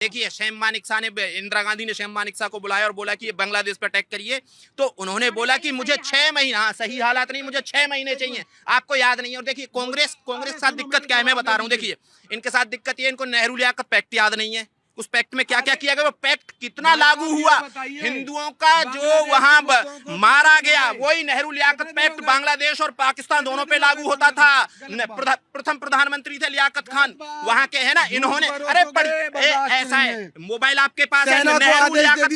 देखिए शैम मानेकशॉ ने इंदिरा गांधी ने शैम मानेकशॉ को बुलाया और बोला कि ये बांग्लादेश पर अटैक करिए, तो उन्होंने बोला कि मुझे 6 महीने, हाँ सही हालात नहीं, मुझे 6 महीने चाहिए। आपको याद नहीं है। और देखिए कांग्रेस के साथ दिक्कत क्या है मैं बता रहा हूँ। देखिए इनके साथ दिक्कत ये, इनको नेहरू लियाकत पैक्ट याद नहीं है। उस पैक्ट में क्या क्या किया गया, वो पैक्ट कितना लागू हुआ, हिंदुओं का जो वहां मारा गया, वही नेहरू लियाकत पैक्ट बांग्लादेश और पाकिस्तान दोनों पे लागू होता था। प्रथम प्रधानमंत्री थे लियाकत खान वहां के, है ना। इन्होंने ऐसा है, मोबाइल आपके पास है, नेहरू लियाकत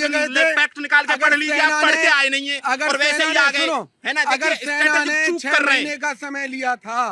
पैक्ट निकाल के पढ़ लीजिए, आप पढ़ के आए नहीं है और वैसे ही आ गए, है ना। अगर सेना ने 6 महीने का समय लिया था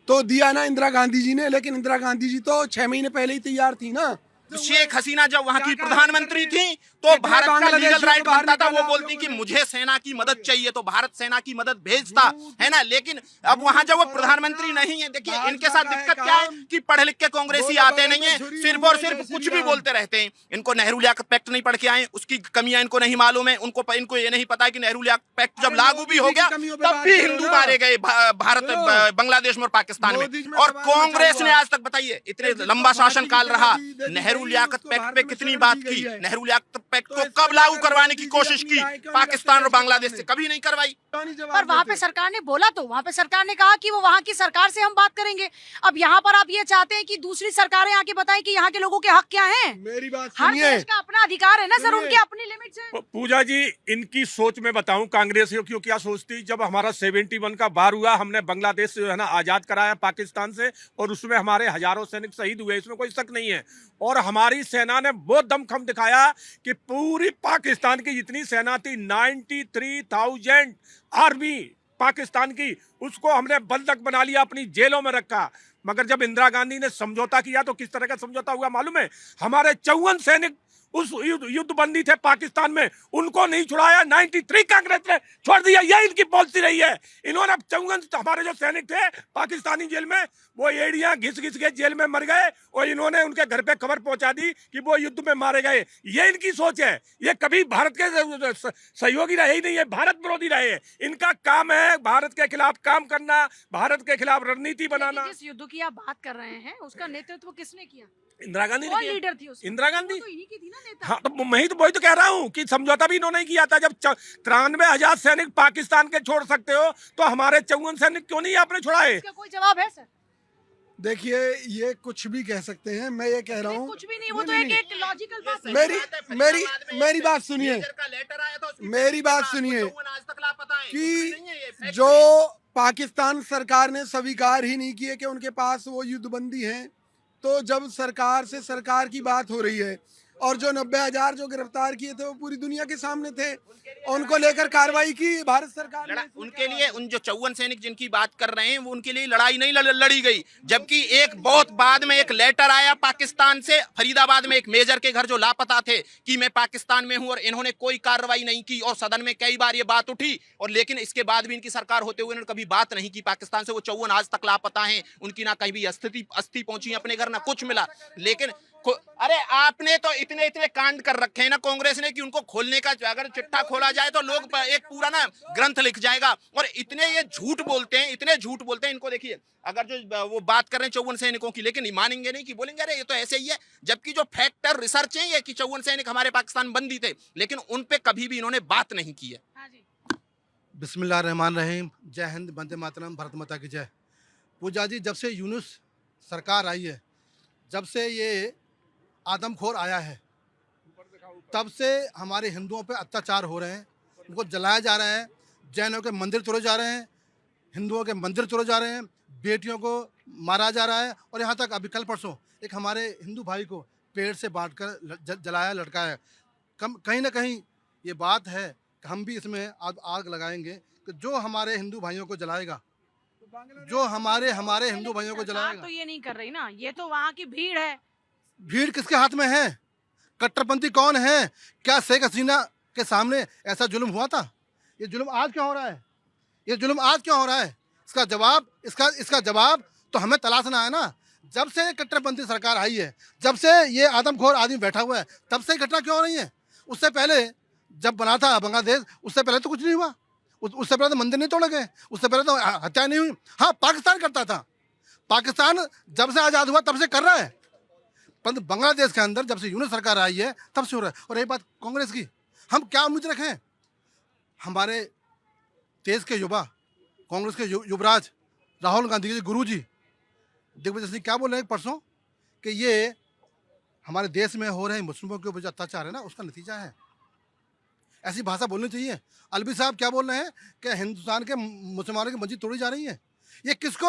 तो दिया ना इंदिरा गांधी जी ने, लेकिन इंदिरा गांधी जी तो 6 महीने पहले ही तैयार थी ना। शेख हसीना जब वहां की प्रधानमंत्री थी तो भारत का लीगल राइट बनता था, वो बोलती कि मुझे सेना की मदद चाहिए तो भारत सेना की मदद भेजता, है ना। लेकिन अब वहां जब वो प्रधानमंत्री नहीं है, देखिए इनके साथ दिक्कत क्या है कि पढ़े लिख के कांग्रेसी आते नहीं है, सिर्फ और सिर्फ कुछ भी बोलते रहते हैं। इनको नेहरू लियाकत पैक्ट नहीं पढ़ के आए, उसकी कमियां इनको नहीं मालूम है। इनको ये नहीं पता कि नेहरू लियाकत पैक्ट जब लागू भी हो गया तब भी हिंदू मारे गए भारत, बांग्लादेश में और पाकिस्तान में। और कांग्रेस ने आज तक, बताइए इतने लंबा शासन काल रहा, नेहरू लियाकत पैक्ट पे कितनी बात की, नेहरू लियाकत पैक्ट को कब लागू करवाने की कोशिश की पाकिस्तान और बांग्लादेश से, कभी नहीं करवाई। पर वहाँ पे सरकार ने बोला, तो वहाँ पे सरकार ने कहा कि वो वहाँ की सरकार से हम बात करेंगे। अब यहाँ पर आप ये चाहते हैं कि दूसरी सरकारें आके बताएं कि यहाँ के लोगों के हक क्या हैं। मेरी बात हर सुनिए, देश का अपना अधिकार है ना सर, उनकी अपनी लिमिट्स है। पूजा जी, इनकी सोच में बताऊं कांग्रेसियों की क्या सोचती। जब हमारा 71 का वार हुआ, हमने बांग्लादेश से जो है ना आजाद कराया पाकिस्तान से, और उसमें हमारे हजारों सैनिक शहीद हुए, इसमें कोई शक नहीं है। और हमारी सेना ने वो दमखम दिखाया कि पूरी पाकिस्तान की जितनी सेना थी, 93,000 आर्मी पाकिस्तान की, उसको हमने बंधक बना लिया, अपनी जेलों में रखा। मगर जब इंदिरा गांधी ने समझौता किया तो किस तरह का समझौता हुआ मालूम है? हमारे 54 सैनिक उस युद्ध बंदी थे पाकिस्तान में, उनको नहीं छुड़ाया, 93 कांग्रेस ने छोड़ दिया। यह इनकी पॉलिसी रही है। इन्होंने 54 हमारे जो सैनिक थे पाकिस्तानी जेल में, वो एड़ियां घिस घिस के जेल में मर गए, और इन्होंने उनके घर पे खबर पहुंचा दी कि वो युद्ध में मारे गए। ये इनकी सोच है। ये कभी भारत के सहयोगी रहे ही नहीं है, भारत विरोधी रहे हैं। इनका काम है भारत के खिलाफ काम करना, भारत के खिलाफ रणनीति बनाना। जिस युद्ध की आप बात कर रहे हैं उसका नेतृत्व किसने किया? इंदिरा गांधी ने लीडर थी उसमें? इंदिरा गांधी तो इन्हीं की थी ना नेता। हाँ, तो मैं ही तो वही तो कह रहा हूँ कि समझौता भी इन्होंने किया था। जब 93,000 सैनिक पाकिस्तान के छोड़ सकते हो तो हमारे 54 सैनिक क्यों नहीं आपने छुड़ाए? इसका कोई जवाब है सर? देखिए ये कुछ भी कह सकते हैं, मैं ये कह रहा हूँ कुछ भी नहीं, वो तो एक लॉजिकल बात है। मेरी बात सुनिए, मेरी बात सुनिए कि जो पाकिस्तान सरकार ने स्वीकार ही नहीं किए कि उनके पास वो युद्धबंदी है, तो जब सरकार से सरकार की बात हो रही है, और जो 90,000 जो गिरफ्तार किए थे वो पूरी दुनिया के सामने थे, उनको लेकर कार्रवाई की भारत सरकार ने। उनके लिए, उन जो 54 सैनिक जिनकी बात कर रहे हैं, वो उनके लिए लड़ाई नहीं लड़ी गई। जबकि एक बहुत बाद में एक लेटर आया पाकिस्तान से, फरीदाबाद में एक मेजर के घर जो लापता थे, कि मैं पाकिस्तान में हूं, और इन्होंने कोई कार्रवाई नहीं की। और सदन में कई बार ये बात उठी, और लेकिन इसके बाद भी इनकी सरकार होते हुए इन्होंने कभी बात नहीं की पाकिस्तान से। वो 54 आज तक लापता हैं, उनकी ना कहीं भी अस्थि पहुंची अपने घर, ना कुछ मिला। लेकिन अरे आपने तो इतने कांड कर रखे हैं ना कांग्रेस ने, कि उनको खोलने का, अगर चिट्ठा खोला जाए तो लोग एक पूरा ना ग्रंथ लिख जाएगा। और इतने ये झूठ बोलते हैं, इतने झूठ बोलते हैं। इनको देखिए, अगर जो वो बात कर रहे हैं 54 सैनिकों की, लेकिन मानेंगे नहीं, कि बोलेंगे अरे ये तो ऐसे ही है। जबकि जो फैक्टर रिसर्च है ये कि 54 सैनिक हमारे पाकिस्तान बंदी थे, लेकिन उन पे कभी भी इन्होंने बात नहीं की है। बिस्मिल्लाहिर्रहमानिर्रहीम। जय हिंद, वंदे मातरम, भारत माता की जय। पूजा जी, जब से यूनुस सरकार आई है, जब से ये आदमखोर आया है, तब से हमारे हिंदुओं पे अत्याचार हो रहे हैं। उनको जलाया जा रहा है, जैनों के मंदिर तोड़े जा रहे हैं, हिंदुओं के मंदिर तोड़े जा रहे हैं, बेटियों को मारा जा रहा है। और यहाँ तक अभी कल परसों एक हमारे हिंदू भाई को पेड़ से बांटकर जलाया, लटकाया। कहीं ना कहीं ये बात है कि हम भी इसमें आग लगाएंगे कि जो हमारे हिंदू भाइयों को जलाएगा, जो हमारे हिंदू भाइयों को जलाएगा। तो ये नहीं कर रही ना, ये तो वहाँ की भीड़ है। भीड़ किसके हाथ में है? कट्टरपंथी कौन है? क्या शेख हसीना के सामने ऐसा जुल्म हुआ था? ये जुल्म आज क्यों हो रहा है? ये जुल्म आज क्यों हो रहा है? इसका जवाब तो हमें तलाशना है ना। जब से कट्टरपंथी सरकार आई है, जब से ये आदमखोर आदमी बैठा हुआ है, तब से घटना क्यों हो रही है? उससे पहले जब बना था बांग्लादेश, उससे पहले तो कुछ नहीं हुआ। उससे पहले तो मंदिर नहीं तोड़े गए, उससे पहले तो हत्या नहीं हुई। हाँ, पाकिस्तान करता था। पाकिस्तान जब से आज़ाद हुआ तब से कर रहा है। परंतु बांग्लादेश के अंदर जब से यूनिट सरकार आई है तब से हो रहा है। और यही बात कांग्रेस की, हम क्या उम्मीद रखें? हमारे देश के युवा, कांग्रेस के युवराज राहुल गांधी के गुरु जी दिग्विजय सिंह क्या बोल रहे हैं परसों कि ये हमारे देश में हो रहे मुस्लिमों के ऊपर जो अत्याचार है ना, उसका नतीजा है। ऐसी भाषा बोलनी चाहिए। अलवी साहब क्या बोल रहे हैं कि हिंदुस्तान के मुसलमानों की मस्जिद तोड़ी जा रही है। ये किसको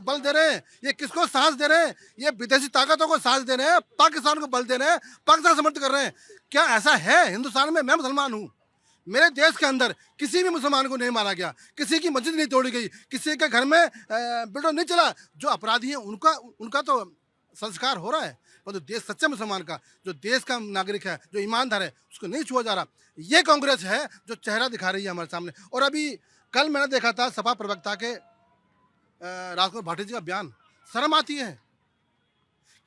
बल दे रहे हैं? ये किसको साहस दे रहे हैं? ये विदेशी ताकतों को साहस दे रहे हैं, पाकिस्तान को बल दे रहे हैं, पाकिस्तान समर्थन कर रहे हैं। क्या ऐसा है हिंदुस्तान में? मैं मुसलमान हूँ, मेरे देश के अंदर किसी भी मुसलमान को नहीं मारा गया, किसी की मस्जिद नहीं तोड़ी गई, किसी के घर में बिल्डर नहीं चला। जो अपराधी हैं उनका तो संस्कार हो रहा है, पर देश सच्चे मुसलमान का, जो देश का नागरिक है, जो ईमानदार है, उसको नहीं छुआ जा रहा। ये कांग्रेस है जो चेहरा दिखा रही है हमारे सामने। और अभी कल मैंने देखा था सपा प्रवक्ता के राजकुमार भाटी जी का बयान, शर्म आती है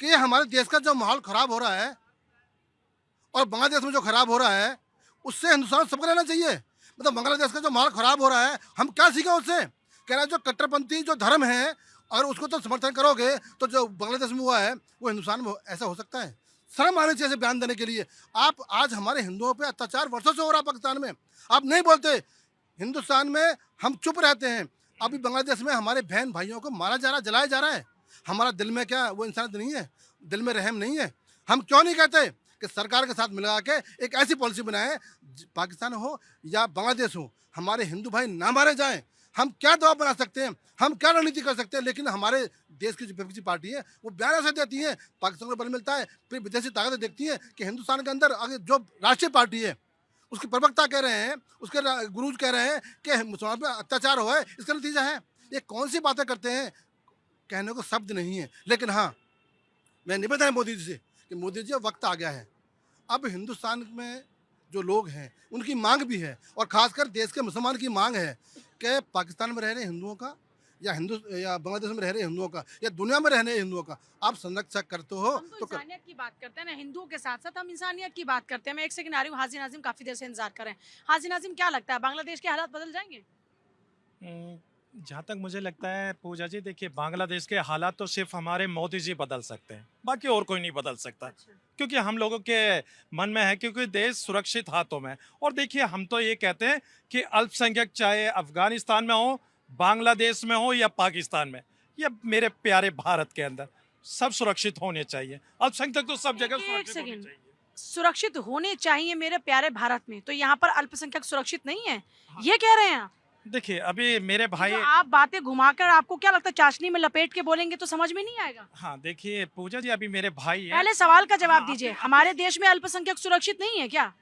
कि हमारे देश का जो माहौल खराब हो रहा है और बांग्लादेश में जो खराब हो रहा है उससे हिंदुस्तान सबको लेना चाहिए। मतलब बांग्लादेश का जो माहौल खराब हो रहा है, हम क्या सीखें उससे? कह रहा है जो कट्टरपंथी जो धर्म है और उसको तो समर्थन करोगे तो जो बांग्लादेश में हुआ है वो हिंदुस्तान में ऐसा हो सकता है? शर्म आनी चाहिए बयान देने के लिए। आप आज हमारे हिंदुओं पे अत्याचार वर्षों से हो रहा है पाकिस्तान में, आप नहीं बोलते। हिंदुस्तान में हम चुप रहते हैं। अभी बांग्लादेश में हमारे बहन भाइयों को मारा जा रहा, जलाया जा रहा है। हमारा दिल में क्या वो इंसानियत नहीं है? दिल में रहम नहीं है? हम क्यों नहीं कहते कि सरकार के साथ मिला के एक ऐसी पॉलिसी बनाए, पाकिस्तान हो या बांग्लादेश हो, हमारे हिंदू भाई ना मारे जाएं। हम क्या दबाव बना सकते हैं, हम क्या रणनीति कर सकते हैं? लेकिन हमारे देश की जो विपक्षी पार्टी है वो बयान ऐसे देती है, पाकिस्तान को बल मिलता है, फिर विदेशी ताकतें देखती हैं कि हिंदुस्तान के अंदर आगे जो राष्ट्रीय पार्टी है उसके प्रवक्ता कह रहे हैं, उसके गुरु कह रहे हैं कि मुसलमान पर अत्याचार हुआ है, इसका नतीजा है। ये कौन सी बातें करते हैं? कहने को शब्द नहीं है। लेकिन हाँ, मैं निवेदन है मोदी जी से कि मोदी जी अब वक्त आ गया है। अब हिंदुस्तान में जो लोग हैं उनकी मांग भी है, और ख़ासकर देश के मुसलमान की मांग है कि पाकिस्तान में रह रहे हिंदुओं का या बांग्लादेश में रह रहे हिंदुओं का या दुनिया में रहने हिंदुओं का आप संरक्षक करते हो हम तो इंसानियत की बात करते हैं ना, हिंदुओं के साथ साथ हम इंसानियत की बात करते हैं। मैं एक सेकंड आ रही हूँ। हाजी नाजिम काफी देर से इंतजार कर रहे हैं। हाजी नाजिम, क्या लगता है बांग्लादेश के हालात बदल जाएंगे? जहाँ तक मुझे लगता है पूजा जी, देखिए बांग्लादेश के हालात तो सिर्फ हमारे मोदी जी बदल सकते हैं, बाकी और कोई नहीं बदल सकता। क्योंकि हम लोगों के मन में है, क्योंकि देश सुरक्षित हाथों में है। और देखिए हम तो ये कहते हैं कि अल्पसंख्यक चाहे अफगानिस्तान में हो, बांग्लादेश में हो या पाकिस्तान में, या मेरे प्यारे भारत के अंदर, सब सुरक्षित होने चाहिए। अल्पसंख्यक तो सब जगह सुरक्षित होने चाहिए। सुरक्षित होने चाहिए मेरे प्यारे भारत में, तो यहाँ पर अल्पसंख्यक सुरक्षित नहीं है, ये कह रहे हैं आप? देखिए अभी मेरे भाई, तो आप बातें घुमाकर, आपको क्या लगता है चाशनी में लपेट के बोलेंगे तो समझ में नहीं आएगा? हाँ देखिए पूजा जी, अभी मेरे भाई है। पहले सवाल का जवाब दीजिए, हमारे देश में अल्पसंख्यक सुरक्षित नहीं है क्या?